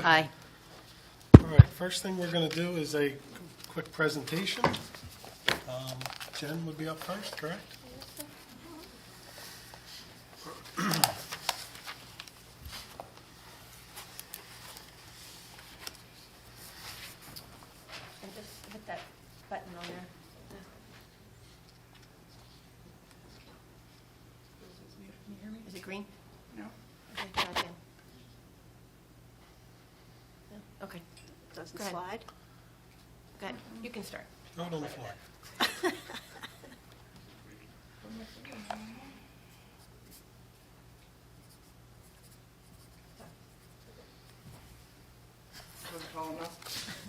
Aye. All right, first thing we're going to do is a quick presentation. Jen would be up first, correct? And just hit that button on there. Can you hear me? Is it green? No. Okay, try again. No? Okay, Doesn't Go ahead. slide? go ahead. You can start. Throw it on the floor. Wasn't tall enough.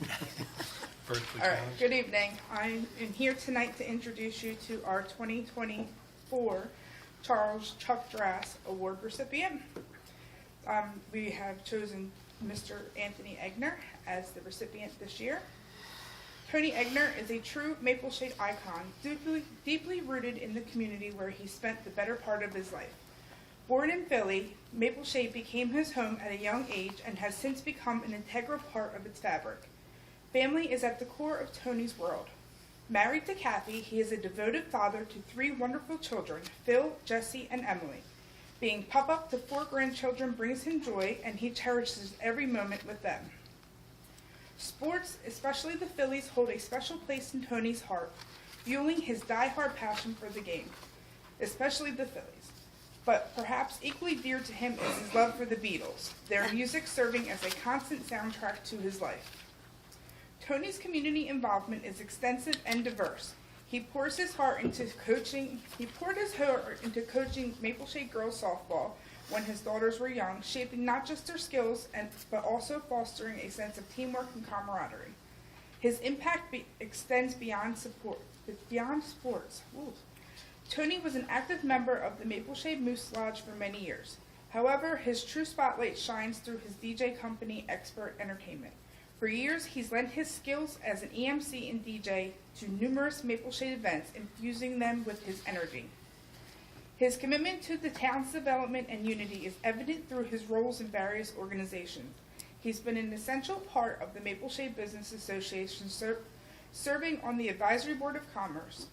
Vertically All right, challenged. good evening. I am here tonight to introduce you to our 2024 Charles Chuck Drass Award recipient. We have chosen Mr. Anthony Egner as the recipient this year. Tony Egner is a true Maple Shade icon, deeply rooted in the community where he spent the better part of his life. Born in Philly, Maple Shade became his home at a young age and has since become an integral part of its fabric. Family is at the core of Tony's world. Married to Kathy, he is a devoted father to 3 wonderful children, Phil, Jesse, and Emily. Being papa to 4 grandchildren brings him joy, and he cherishes every moment with them. Sports, especially the Phillies, hold a special place in Tony's heart, fueling his die-hard passion for the game, especially the Phillies. But perhaps equally dear to him is his love for the Beatles, their music serving as a constant soundtrack to his life. Tony's community involvement is extensive and diverse. He poured his heart into coaching Maple Shade girls softball when his daughters were young, shaping not just their skills but also fostering a sense of teamwork and camaraderie. His impact extends beyond sports. Ooh. Tony was an active member of the Maple Shade Moose Lodge for many years. However, his true spotlight shines through his DJ company, Expert Entertainment. For years, he's lent his skills as an EMC and DJ to numerous Maple Shade events, infusing them with his energy. His commitment to the town's development and unity is evident through his roles in various organizations. He's been an essential part of the Maple Shade Business Association, serving on the Advisory Board of Commerce.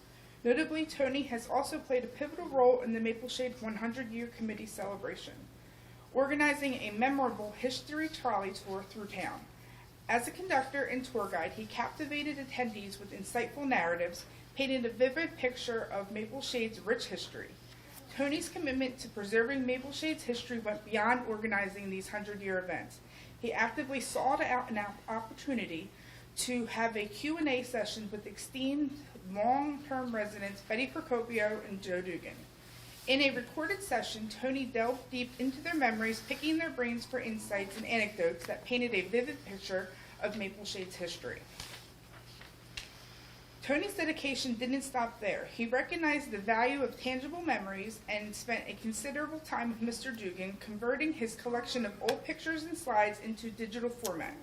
Notably, Tony has also played a pivotal role in the Maple Shade 100-Year Committee celebration, organizing a memorable history trolley tour through town. As a conductor and tour guide, he captivated attendees with insightful narratives, painted a vivid picture of Maple Shade's rich history. Tony's commitment to preserving Maple Shade's history went beyond organizing these 100-year events. He actively sought out an opportunity to have a Q&A session with esteemed long-term residents Betty Procopio and Joe Dugan. In a recorded session, Tony delved deep into their memories, picking their brains for insights and anecdotes that painted a vivid picture of Maple Shade's history. Tony's dedication didn't stop there. He recognized the value of tangible memories and spent a considerable time with Mr. Dugan converting his collection of old pictures and slides into digital format.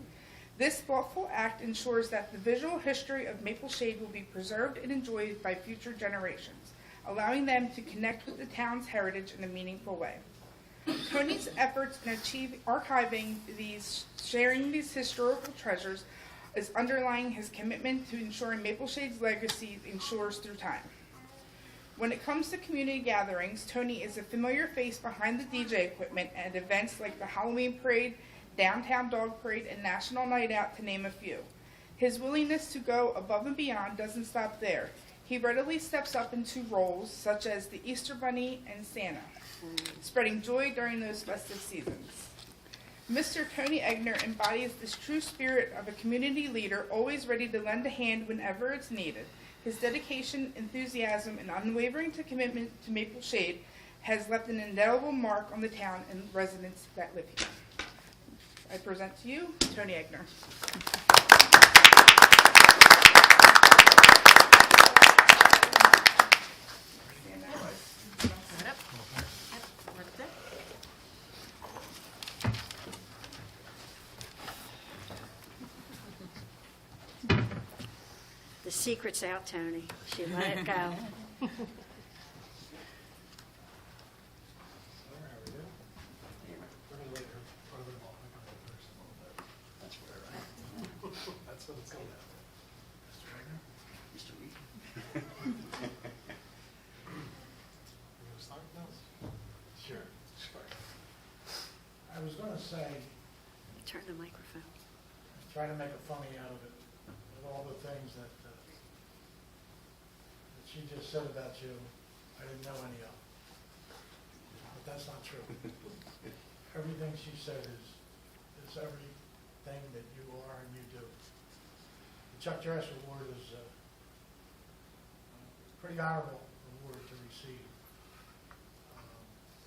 This thoughtful act ensures that the visual history of Maple Shade will be preserved and enjoyed by future generations, allowing them to connect with the town's heritage in a meaningful way. Tony's efforts in sharing these historical treasures is underlying his commitment to ensuring Maple Shade's legacy ensures through time. When it comes to community gatherings, Tony is a familiar face behind the DJ equipment at events like the Halloween Parade, Downtown Dog Parade, and National Night Out, to name a few. His willingness to go above and beyond doesn't stop there. He readily steps up into roles such as the Easter Bunny and Santa, spreading joy during those festive seasons. Mr. Tony Egner embodies this true spirit of a community leader, always ready to lend a hand whenever it's needed. His dedication, enthusiasm, and unwavering commitment to Maple Shade has left an indelible mark on the town and residents that live here. I present to you Tony Egner. The secret's out, Tony. She let it go. I was gonna say, Turn the microphone. try to make a funny out of it, with all the things that she just said about you, I didn't know any of. But that's not true. Everything she said is everything that you are and you do. The Chuck Drass Award is a pretty honorable award to receive.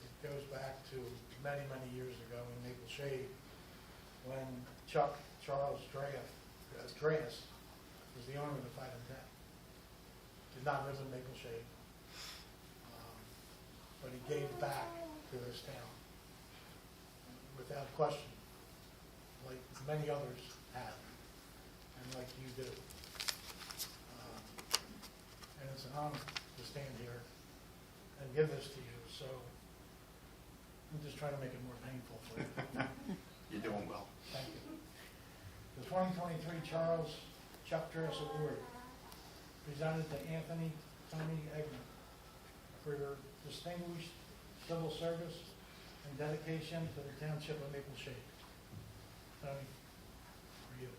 It goes back to many, many years ago in Maple Shade, when Chuck Charles Drass was the owner of the 5 and 10. Did not live in Maple Shade, but he gave back to this town without question, like many others have, and like you do. And it's an honor to stand here and give this to you, so I'm just trying to make it more painful for you. You're doing well. Thank you. The 2023 Charles Chuck Drass Award, presented to Anthony Tony Egner for your distinguished civil service and dedication to the Township of Maple Shade. Tony, for you.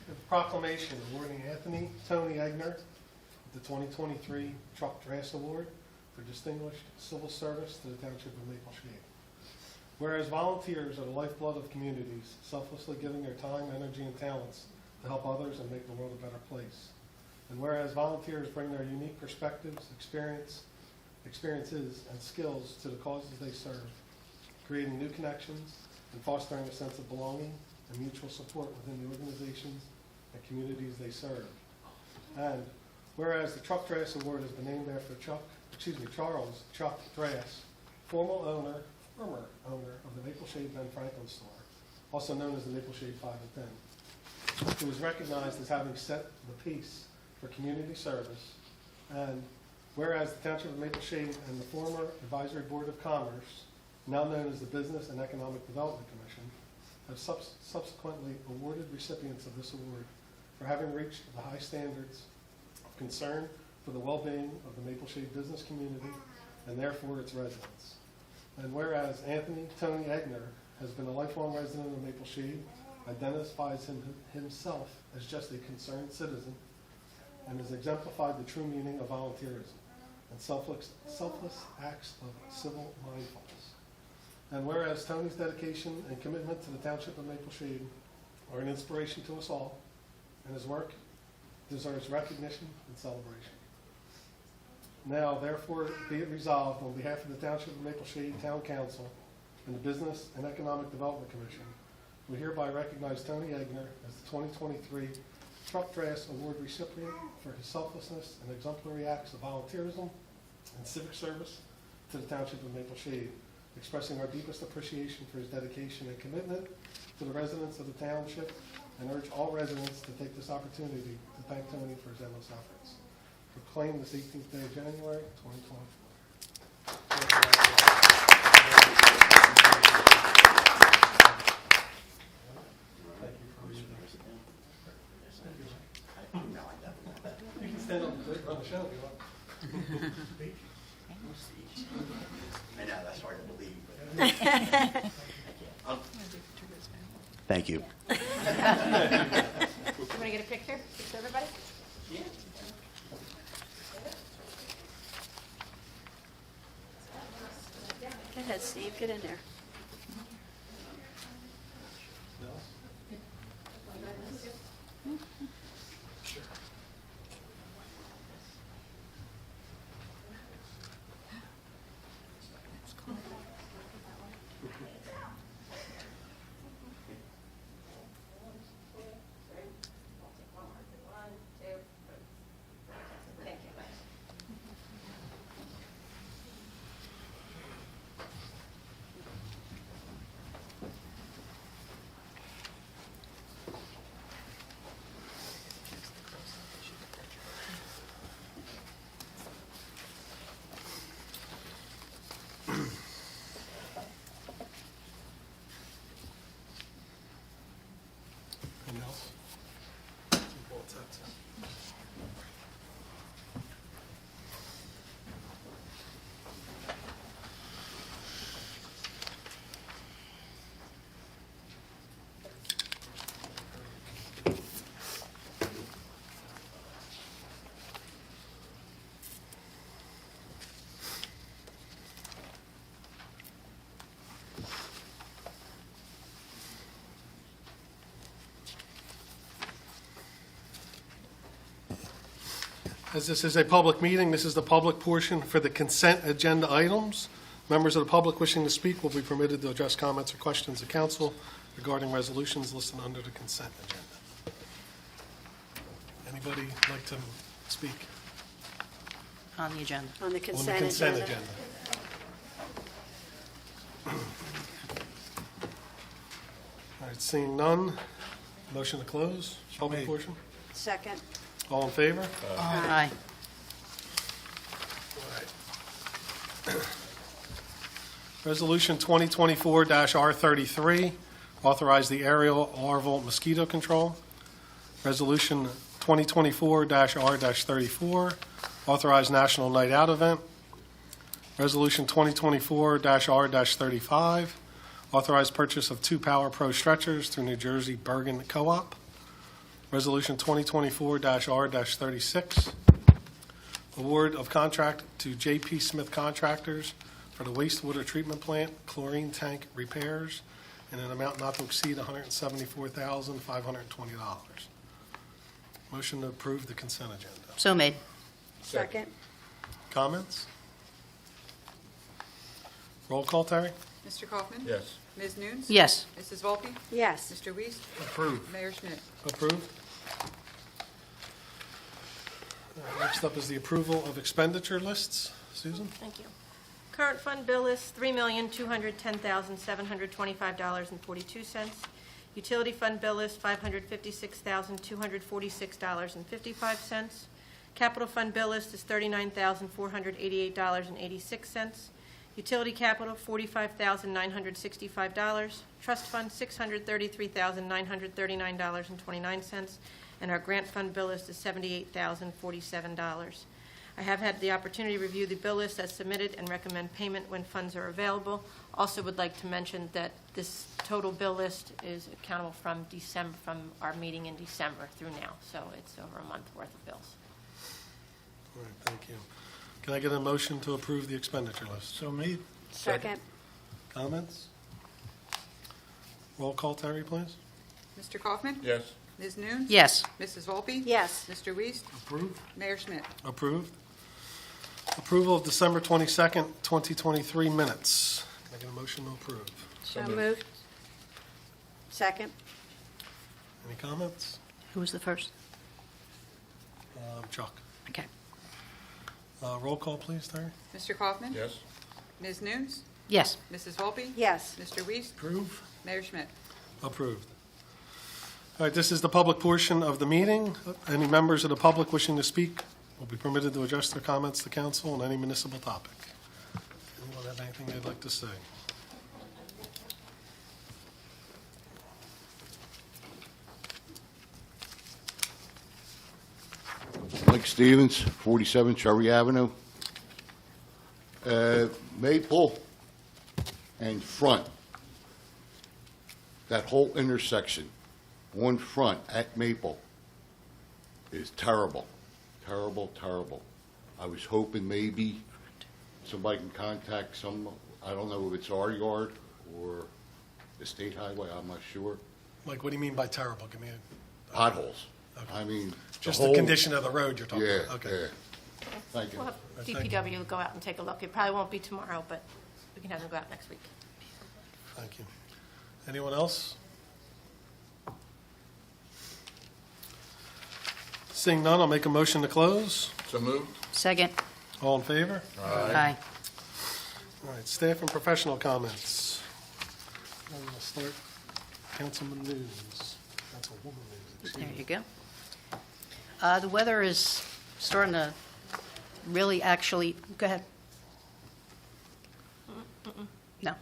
The proclamation awarding Anthony Tony Egner the 2023 Chuck Drass Award for distinguished civil service to the Township of Maple Shade. Whereas volunteers are the lifeblood of communities, selflessly giving their time, energy, and talents to help others and make the world a better place. And whereas volunteers bring their unique perspectives, experiences, and skills to the causes they serve, creating new connections and fostering a sense of belonging and mutual support within the organizations and communities they serve. And whereas the Chuck Drass Award has been named after Charles Chuck Drass, former owner of the Maple Shade Ben Franklin store, also known as the Maple Shade 5 and 10, who was recognized as having set the pace for community service. And whereas the Township of Maple Shade and the former Advisory Board of Commerce, now known as the Business and Economic Development Commission, have subsequently awarded recipients of this award for having reached the high standards of concern for the well-being of the Maple Shade business community and therefore its residents. And whereas Anthony Tony Egner has been a lifelong resident of Maple Shade, identifies himself as just a concerned citizen, and has exemplified the true meaning of volunteerism and selfless acts of civil mindfulness. And whereas Tony's dedication and commitment to the Township of Maple Shade are an inspiration to us all, and his work deserves recognition and celebration. Now, therefore, be it resolved on behalf of the Township of Maple Shade Town Council and the Business and Economic Development Commission, we hereby recognize Tony Egner as the 2023 Chuck Drass Award recipient for his selflessness and exemplary acts of volunteerism and civic service to the Township of Maple Shade, expressing our deepest appreciation for his dedication and commitment to the residents of the Township, and urge all residents to take this opportunity to thank Tony for his endless efforts. Proclaim this 18th day of January, 2024. You can stand up on the show if you want. I know, that's hard to believe. Thank you. You want to get a picture with everybody? Yeah. Go ahead, Steve, get in there. As this is a public meeting, this is the public portion for the consent agenda items. Members of the public wishing to speak will be permitted to address comments or questions of council regarding resolutions listed under the consent agenda. Anybody like to speak On the agenda. On the on the consent consent agenda. agenda? All right, seeing none, motion to close, public portion. Second. All in favor? Aye. Resolution 2024-R33, authorize the aerial larval mosquito control. Resolution 2024-R-34, authorize National Night Out event. Resolution 2024-R-35, authorize purchase of 2 Power Pro stretchers through New Jersey Bergen Co-op. Resolution 2024-R-36, award of contract to J.P. Smith Contractors for the wastewater treatment plant chlorine tank repairs in an amount not to exceed $174,520. Motion to approve the consent agenda. So made. Second. Comments? Roll call, Terry? Mr. Kaufman? Yes. Ms. Nunes? Yes. Mrs. Volpe? Yes. Mr. Weiss? Approved. Mayor Schmidt? Approved. Next up is the approval of expenditure lists. Susan? Thank you. Current fund bill is $3,210,725.42. Utility fund bill is $556,246.55. Capital fund bill list is $39,488.86. Utility capital, $45,965. Trust fund, $633,939.29. And our grant fund bill list is $78,047. I have had the opportunity to review the bill list as submitted and recommend payment when funds are available. Also would like to mention that this total bill list is accountable from December, from our meeting in December through now. So it's over a month worth of bills. All right, thank you. Can I get a motion to approve the expenditure list? So made. Second. Comments? Roll call, Terry, please. Mr. Kaufman? Yes. Ms. Nunes? Yes. Mrs. Volpe? Yes. Mr. Weiss? Approved. Mayor Schmidt? Approved. Approval of December 22nd, 2023 minutes. Can I get a motion to approve? So moved. Second. Any comments? Who was the first? Chuck. Okay. Roll call, please, Terry. Mr. Kaufman? Yes. Ms. Nunes? Yes. Mrs. Volpe? Yes. Mr. Weiss? Approve. Mayor Schmidt? Approved. All right, this is the public portion of the meeting. Any members of the public wishing to speak will be permitted to address their comments to council on any municipal topic. Anyone have anything they'd like to say? Mike Stevens, 47 Cherry Avenue. Maple and Front, that whole intersection, one front at Maple, is terrible, terrible, terrible. I was hoping maybe somebody can contact I don't know if it's our yard or the state highway, I'm not sure. Mike, what do you mean by terrible? Give me Potholes. Okay. I mean, just whole- the condition of the road you're talking Yeah, about? Okay. yeah. Thank you. We'll have Thank you. DPW go out and take a look. It probably won't be tomorrow, but we can have them go out next week. Thank you. Anyone else? Seeing none, I'll make a motion to close. So moved. Second. All in favor? Aye. All right, staff and professional comments. I'm going to start Councilman News. Councilwoman News. excuse There me. you go. The weather is starting to really actually, go ahead. No.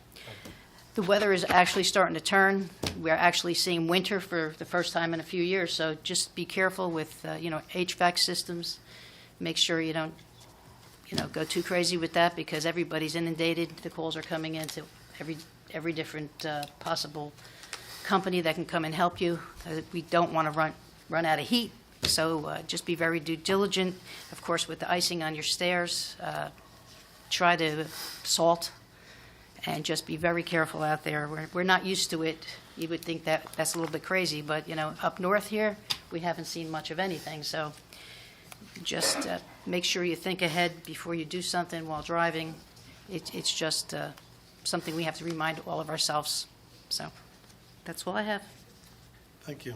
The weather is actually starting to turn. We're actually seeing winter for the first time in a few years, so just be careful with, HVAC systems. Make sure you don't, go too crazy with that because everybody's inundated. The calls are coming in to every different possible company that can come and help you. We don't want to run out of heat, so just be very due diligent. Of course, with the icing on your stairs, try to salt and just be very careful out there. We're not used to it. You would think that's a little bit crazy, but up north here, we haven't seen much of anything. So Just make sure you think ahead before you do something while driving. It's just something we have to remind all of ourselves. So that's all I have. Thank you.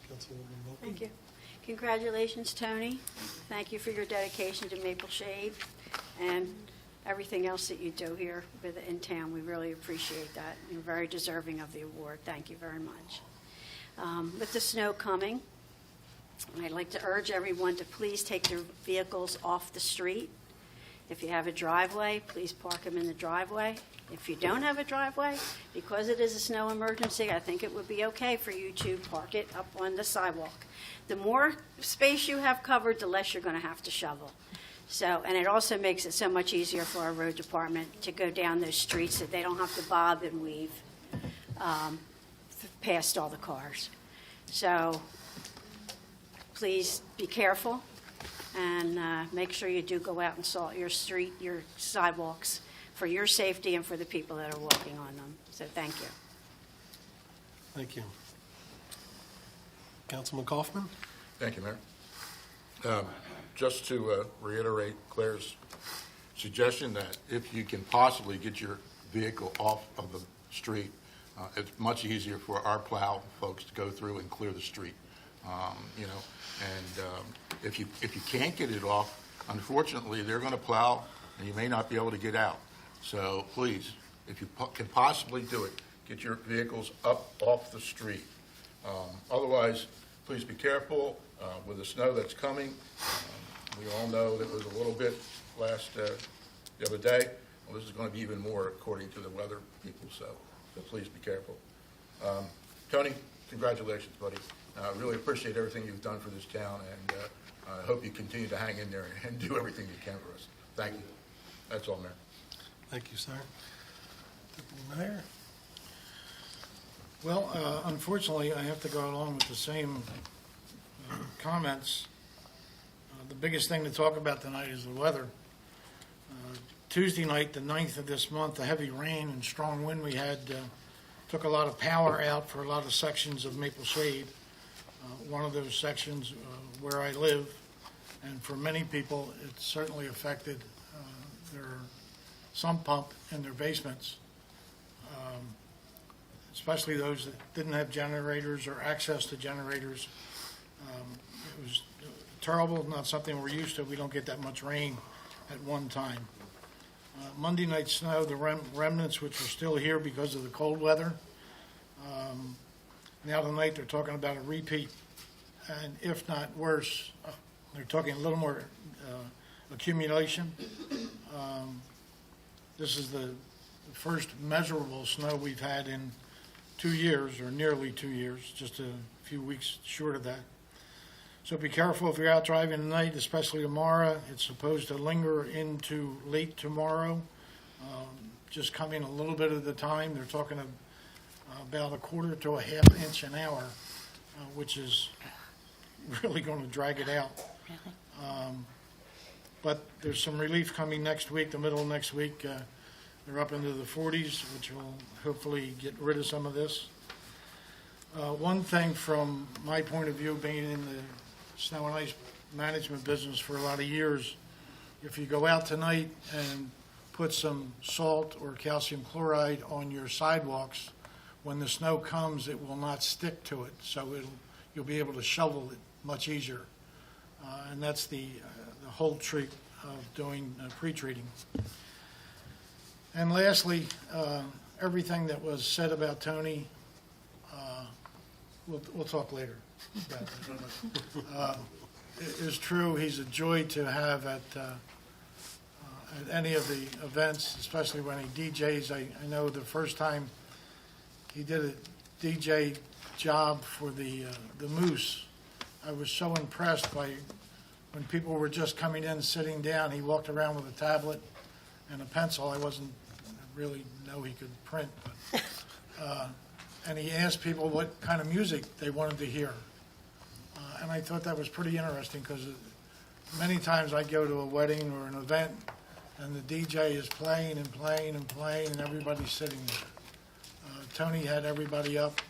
Councilwoman Volpe? Thank you. Congratulations, Tony. Thank you for your dedication to Maple Shade and everything else that you do here in town. We really appreciate that. You're very deserving of the award. Thank you very much. With the snow coming, I'd like to urge everyone to please take their vehicles off the street. If you have a driveway, please park them in the driveway. If you don't have a driveway, because it is a snow emergency, I think it would be okay for you to park it up on the sidewalk. The more space you have covered, the less you're going to have to shovel. So, and it also makes it so much easier for our road department to go down those streets so they don't have to bob and weave past all the cars. So please be careful and make sure you do go out and salt your street, your sidewalks, for your safety and for the people that are walking on them. So thank you. Thank you. Councilman Kaufman? Thank you, Mayor. Just to reiterate Claire's suggestion that if you can possibly get your vehicle off of the street, it's much easier for our plow folks to go through and clear the street. If you can't get it off, unfortunately, they're going to plow, and you may not be able to get out. So please, if you can possibly do it, get your vehicles up off the street. Otherwise, please be careful with the snow that's coming. We all know that it was a little bit the other day. Well, this is going to be even more according to the weather people, so please be careful. Tony, congratulations, buddy. I really appreciate everything you've done for this town, and I hope you continue to hang in there and do everything you can for us. Thank you. That's all, Mayor. Thank you, sir. Deputy Mayor? Well, unfortunately, I have to go along with the same comments. The biggest thing to talk about tonight is the weather. Tuesday night, the 9th of this month, the heavy rain and strong wind we had took a lot of power out for a lot of sections of Maple Shade. One of those sections where I live, and for many people, it certainly affected their sump pump in their basements, especially those that didn't have generators or access to generators. It was terrible, not something we're used to. We don't get that much rain at one time. Monday night snow, the remnants which are still here because of the cold weather. Now tonight they're talking about a repeat, and if not worse, they're talking a little more accumulation. This is the first measurable snow we've had in 2 years, or nearly 2 years, just a few weeks short of that. So be careful if you're out driving tonight, especially tomorrow. It's supposed to linger into late tomorrow, just coming a little bit at a time. They're talking about a quarter to a half inch an hour, which is really going to drag it out. But there's some relief coming next week, the middle of next week. They're up into the 40s, which will hopefully get rid of some of this. One thing from my point of view, being in the snow and ice management business for a lot of years, if you go out tonight and put some salt or calcium chloride on your sidewalks, when the snow comes, it will not stick to it, so you'll be able to shovel it much easier. And that's the whole trick of doing pre-treating. And lastly, everything that was said about Tony, we'll talk later about that. It is true, he's a joy to have at any of the events, especially when he DJs. I know the first time he did a DJ job for the Moose, I was so impressed by when people were just coming in, sitting down, he walked around with a tablet and a pencil. I really know he could print, but, and he asked people what kind of music they wanted to hear. And I thought that was pretty interesting, because many times I go to a wedding or an event and the DJ is playing and playing and playing and everybody's sitting there. Tony had everybody up,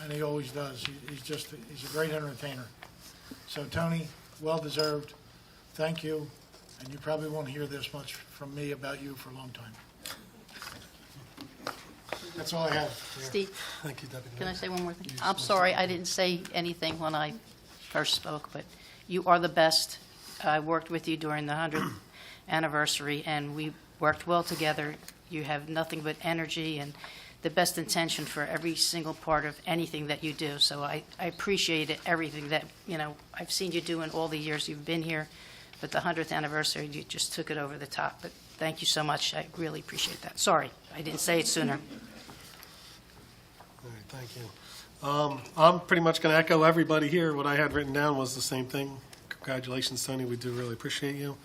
and he always does. He's a great entertainer. So Tony, well-deserved. Thank you, and you probably won't hear this much from me about you for a long time. That's all I have. Mayor. Steve, Thank you, Deputy can I Mayor. say one more thing? I'm sorry, I didn't say anything when I first spoke, but you are the best. I worked with you during the 100th anniversary, and we worked well together. You have nothing but energy and the best intention for every single part of anything that you do. So I appreciate it, everything that, I've seen you do in all the years you've been here, but the 100th anniversary, you just took it over the top. But thank you so much. I really appreciate that. Sorry, I didn't say it sooner. All right, thank you. I'm pretty much going to echo everybody here. What I had written down was the same thing. Congratulations, Tony. We do really appreciate you.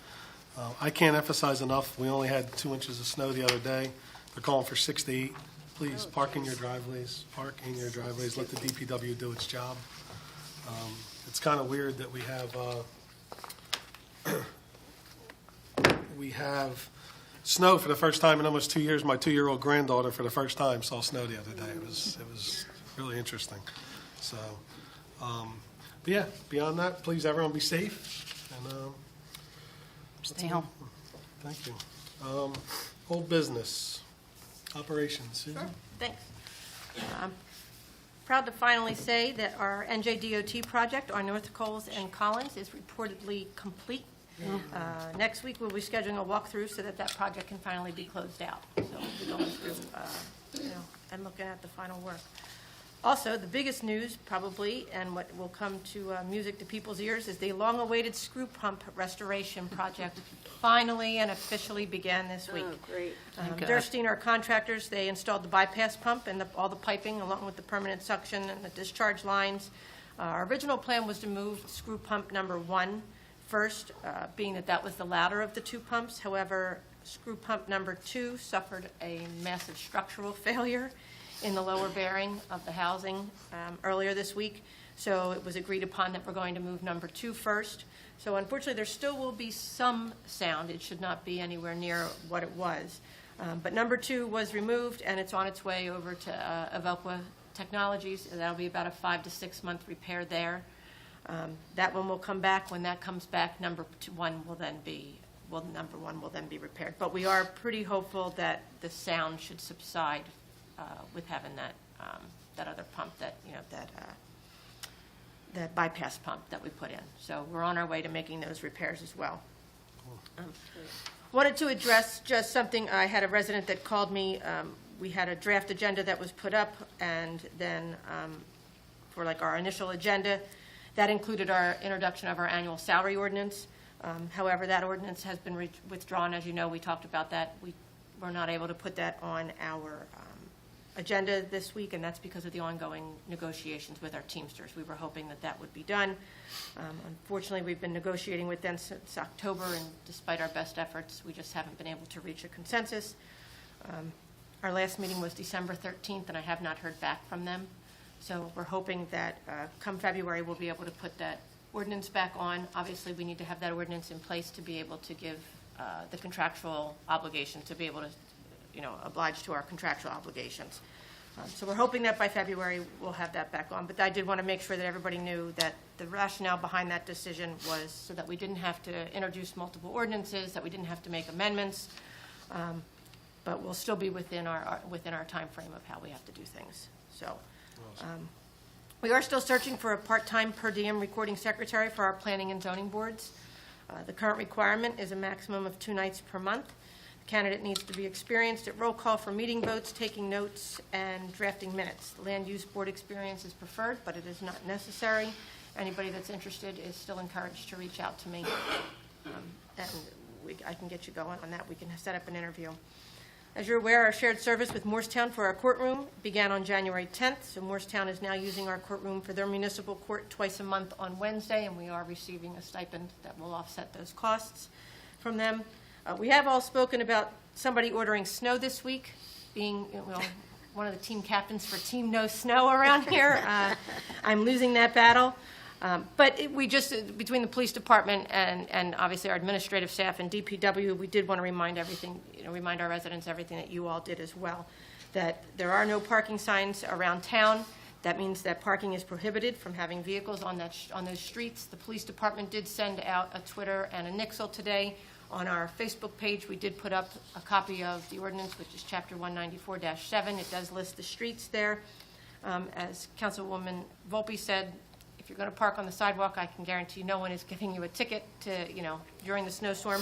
I can't emphasize enough, we only had 2 inches of snow the other day. They're calling for 6 to 8. Please park in your driveways. Park in your driveways. Let the DPW do its job. It's kind of weird that we have snow for the first time in almost 2 years. My 2-year-old granddaughter, for the first time, saw snow the other day. It was really interesting. So, but yeah, beyond that, please everyone be safe and Stay home. thank you. Old business, operations. Susan? Thanks. I'm proud to finally say that our NJDOT project on North Coles and Collins is reportedly complete. Next week, we'll be scheduling a walkthrough so that project can finally be closed out. So we'll be going through, and looking at the final work. Also, the biggest news probably, and what will come to music to people's ears, is the long-awaited screw pump restoration project finally and officially began this week. Oh, great. Thank God. Durstein, our contractors, they installed the bypass pump and all the piping along with the permanent suction and the discharge lines. Our original plan was to move screw pump number 1 first, being that was the latter of the 2 pumps. However, screw pump number 2 suffered a massive structural failure in the lower bearing of the housing earlier this week. So it was agreed upon that we're going to move number 2 first. So unfortunately, there still will be some sound. It should not be anywhere near what it was. But number 2 was removed, and it's on its way over to Evoqua Technologies. That'll be about a 5 to 6 month repair there. That one will come back. When that comes back, number 1 will then be repaired. But we are pretty hopeful that the sound should subside with having that other pump, that bypass pump that we put in. So we're on our way to making those repairs as well. Wanted to address just something. I had a resident that called me. We had a draft agenda that was put up, and then for our initial agenda, that included our introduction of our annual salary ordinance. However, that ordinance has been withdrawn. As you know, we talked about that. We were not able to put that on our agenda this week, and that's because of the ongoing negotiations with our Teamsters. We were hoping that would be done. Unfortunately, we've been negotiating with them since October, and despite our best efforts, we just haven't been able to reach a consensus. Our last meeting was December 13th, and I have not heard back from them. So we're hoping that come February, we'll be able to put that ordinance back on. Obviously, we need to have that ordinance in place to be able to give the contractual obligation, to be able to oblige to our contractual obligations. So we're hoping that by February we'll have that back on. But I did want to make sure that everybody knew that the rationale behind that decision was so that we didn't have to introduce multiple ordinances, that we didn't have to make amendments, but we'll still be within our time frame of how we have to do things. So we are still searching for a part-time per diem recording secretary for our planning and zoning boards. The current requirement is a maximum of 2 nights per month. Candidate needs to be experienced at roll call for meeting votes, taking notes, and drafting minutes. Land use board experience is preferred, but it is not necessary. Anybody that's interested is still encouraged to reach out to me, and I can get you going on that. We can set up an interview. As you're aware, our shared service with Morristown for our courtroom began on January 10th, so Morristown is now using our courtroom for their municipal court twice a month on Wednesday, and we are receiving a stipend that will offset those costs from them. We have all spoken about somebody ordering snow this week, being one of the team captains for Team No Snow around here. I'm losing that battle. But we just, between the police department and obviously our administrative staff and DPW, we did want to remind our residents everything that you all did as well, that there are no parking signs around town. That means that parking is prohibited from having vehicles on those streets. The police department did send out a Twitter and a nixle today. On our Facebook page, we did put up a copy of the ordinance, which is Chapter 194-7. It does list the streets there. As Councilwoman Volpe said, if you're going to park on the sidewalk, I can guarantee no one is giving you a ticket during the snowstorm.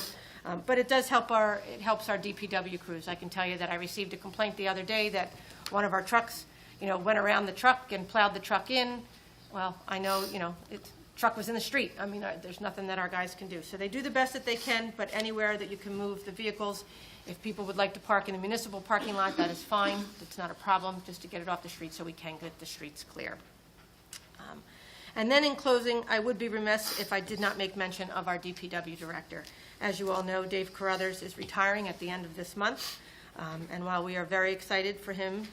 But it does help it helps our DPW crews. I can tell you that I received a complaint the other day that one of our trucks, went around the truck and plowed the truck in. Well, I know, truck was in the street. I mean, there's nothing that our guys can do. So they do the best that they can, but anywhere that you can move the vehicles, if people would like to park in the municipal parking lot, that is fine. It's not a problem, just to get it off the street so we can get the streets clear. And then in closing, I would be remiss if I did not make mention of our DPW director. As you all know, Dave Carruthers is retiring at the end of this month. And while we are very excited for him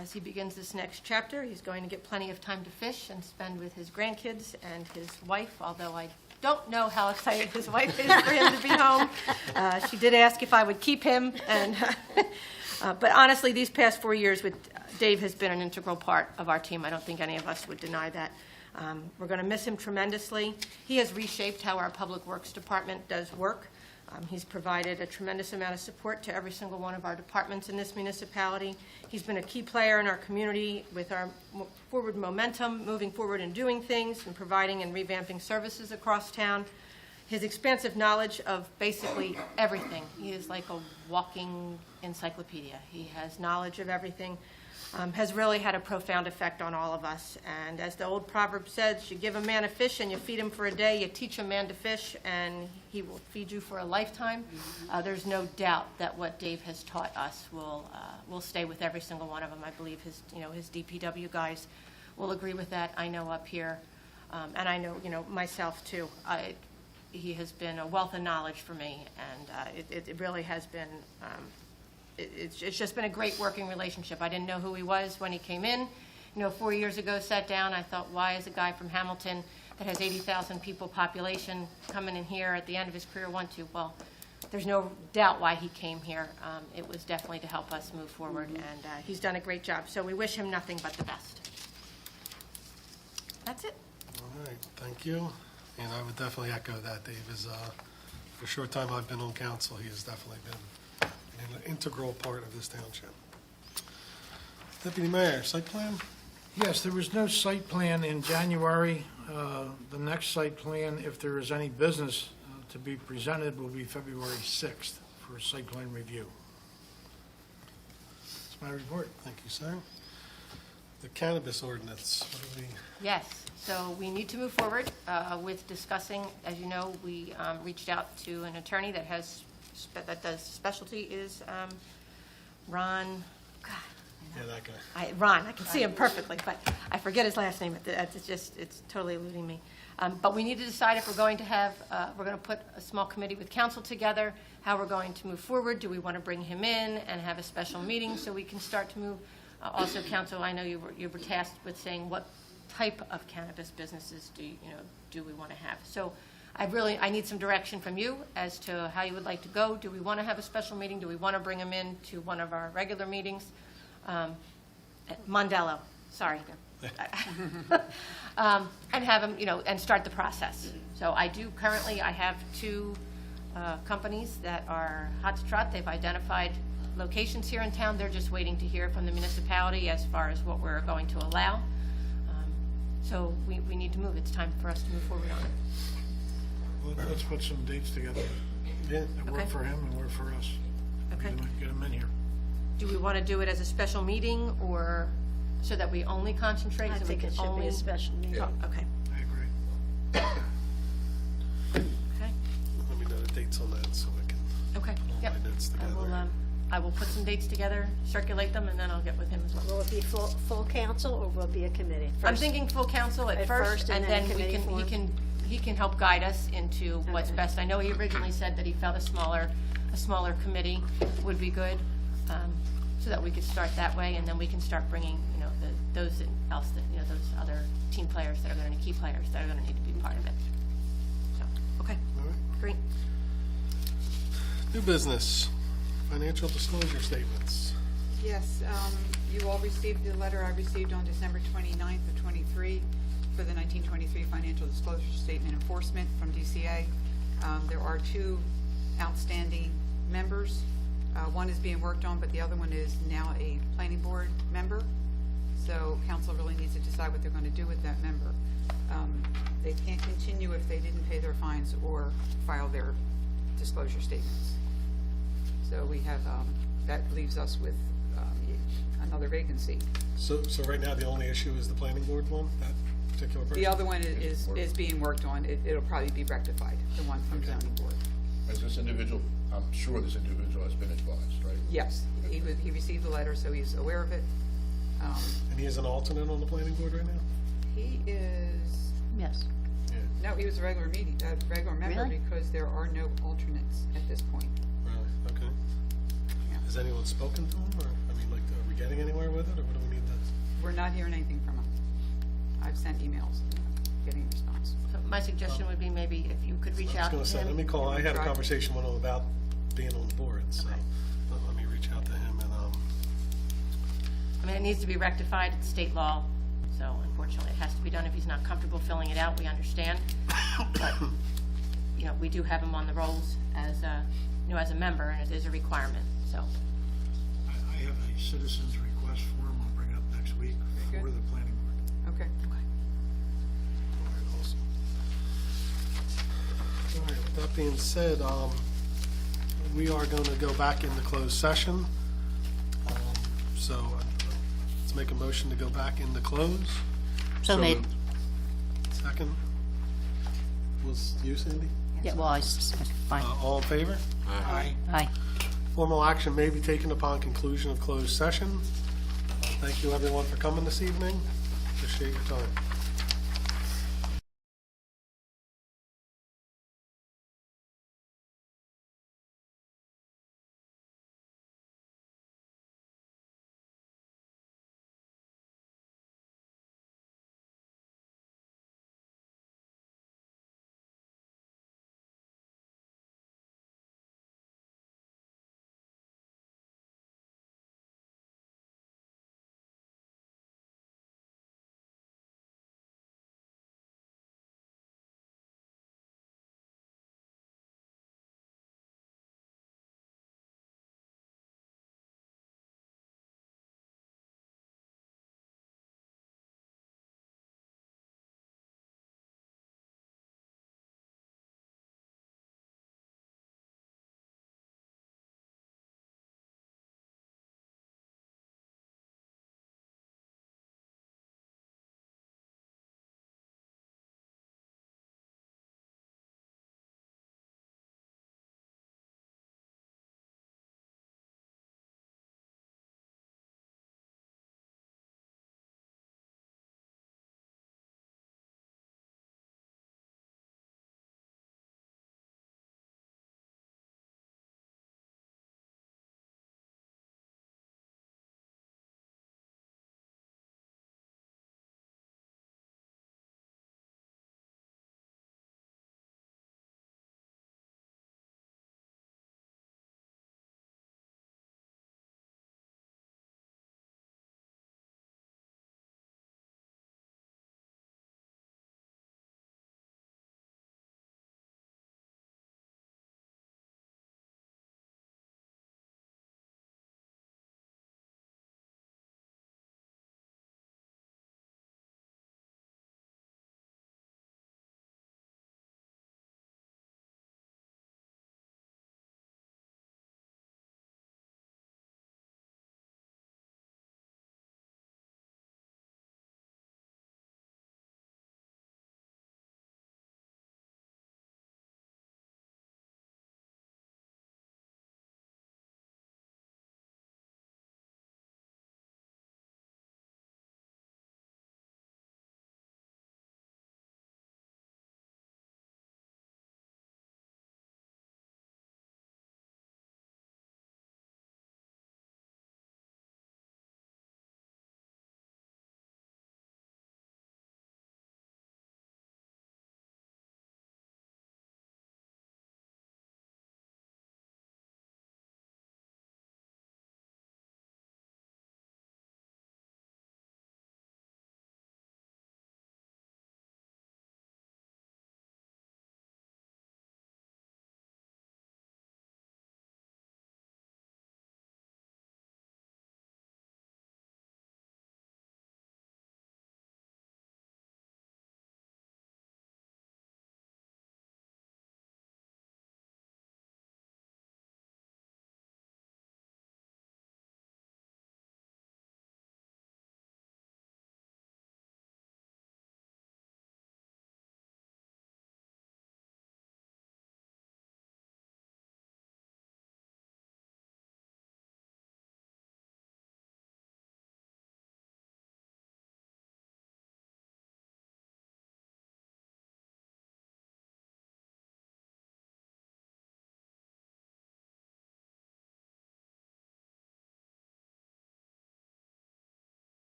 as he begins this next chapter, he's going to get plenty of time to fish and spend with his grandkids and his wife, although I don't know how excited his wife is for him to be home. She did ask if I would keep him. But honestly, these past 4 years with Dave has been an integral part of our team. I don't think any of us would deny that. We're going to miss him tremendously. He has reshaped how our Public Works Department does work. He's provided a tremendous amount of support to every single one of our departments in this municipality. He's been a key player in our community with our forward momentum, moving forward and doing things, and providing and revamping services across town. His expansive knowledge of basically everything. He is like a walking encyclopedia. He has knowledge of everything. Has really had a profound effect on all of us. And as the old proverb says, you give a man a fish and you feed him for a day, you teach a man to fish and he will feed you for a lifetime. There's no doubt that what Dave has taught us will stay with every single one of them. I believe his DPW guys will agree with that. I know up here, and I know, myself too. He has been a wealth of knowledge for me, and it really has been, it's just been a great working relationship. I didn't know who he was when he came in. 4 years ago, sat down, I thought, why is a guy from Hamilton that has 80,000 people population coming in here at the end of his career want to? Well, there's no doubt why he came here. It was definitely to help us move forward, and he's done a great job. So we wish him nothing but the best. That's it. All right, thank you. And I would definitely echo that. Dave is, for a short time I've been on council, he has definitely been an integral part of this township. Deputy Mayor, site plan? Yes, there was no site plan in January. The next site plan, if there is any business to be presented, will be February 6th for site plan review. That's my report. Thank you, sir. The cannabis ordinance, what do we? Yes, so we need to move forward with discussing, as you know, we reached out to an attorney that does specialty is Ron, God. Yeah, that guy. Ron, I can see him perfectly, but I forget his last name. It's totally eluding me. But we need to decide if we're going to put a small committee with council together, how we're going to move forward. Do we want to bring him in and have a special meeting so we can start to move? Also, council, I know you were tasked with saying what type of cannabis businesses do we want to have? So I need some direction from you as to how you would like to go. Do we want to have a special meeting? Do we want to bring him in to one of our regular meetings? Mondello, sorry. And have him, and start the process. So I have two companies that are hot to trot. They've identified locations here in town. They're just waiting to hear from the municipality as far as what we're going to allow. So we need to move. It's time for us to move forward on it. Let's put some dates together Yeah. that work Okay. for him and work for us. Okay. Get him in here. Do we want to do it as a special meeting or so that we only concentrate? I so we think can it should be only- a special meeting. Oh, okay, I agree. okay, Let me know the dates on that so I can okay, put all yep. my notes together. I will put some dates together, circulate them, and then I'll get with him as well. Will it be full council or will it be a committee? I'm First- thinking full council at At first, first, and and then then committee form? he can help guide us into what's Okay. best. I know he originally said that he felt a smaller committee would be good, so that we could start that way, and then we can start bringing, those other team players that are going to, key players that are going to need to be part of it. So, okay, All right. great. New business, financial disclosure statements. Yes, you all received the letter I received on December 29th of '23 for the 1923 Financial Disclosure Statement Enforcement from DCA. There are 2 outstanding members. One is being worked on, but the other one is now a planning board member. So council really needs to decide what they're going to do with that member. They can't continue if they didn't pay their fines or file their disclosure statements. So we have, that leaves us with another vacancy. So right now, the only issue is the planning board one, that particular person? The other one is being worked on. It'll probably be rectified, the one from zoning board. As this individual, I'm sure this individual has been advised, right? Yes, he received the letter, so he's aware of it. And he is an alternate on the planning board right now? He is, Yes. no, he was a regular member Really? because there are no alternates at this point. Really? Okay. Yeah. Has anyone spoken to him, or, I mean, like, are we getting anywhere with it, or what do we need to? We're not hearing anything from him. I've sent emails, getting a response. So my suggestion would be maybe if you could reach I out to was gonna say, let him. me call, I had a Try. conversation with him about being on the board, so Okay. let me reach out to him and, I mean, it needs to be rectified, it's state law, so unfortunately it has to be done. If he's not comfortable filling it out, we understand. But, you know, we do have him on the rolls as, you know, as a member, and it is a requirement, so. I have a citizen's request form, I'll bring it up next week Very for good. the planning board. Okay. all right, awesome. All right, with that being said, we are gonna go back into closed session. So, let's make a motion to go back into close. So made. moved. Second was you, Sandy? Yeah, well, fine. All in favor? Aye. Aye. Formal action may be taken upon conclusion of closed session. Thank you, everyone, for coming this evening. Appreciate your time.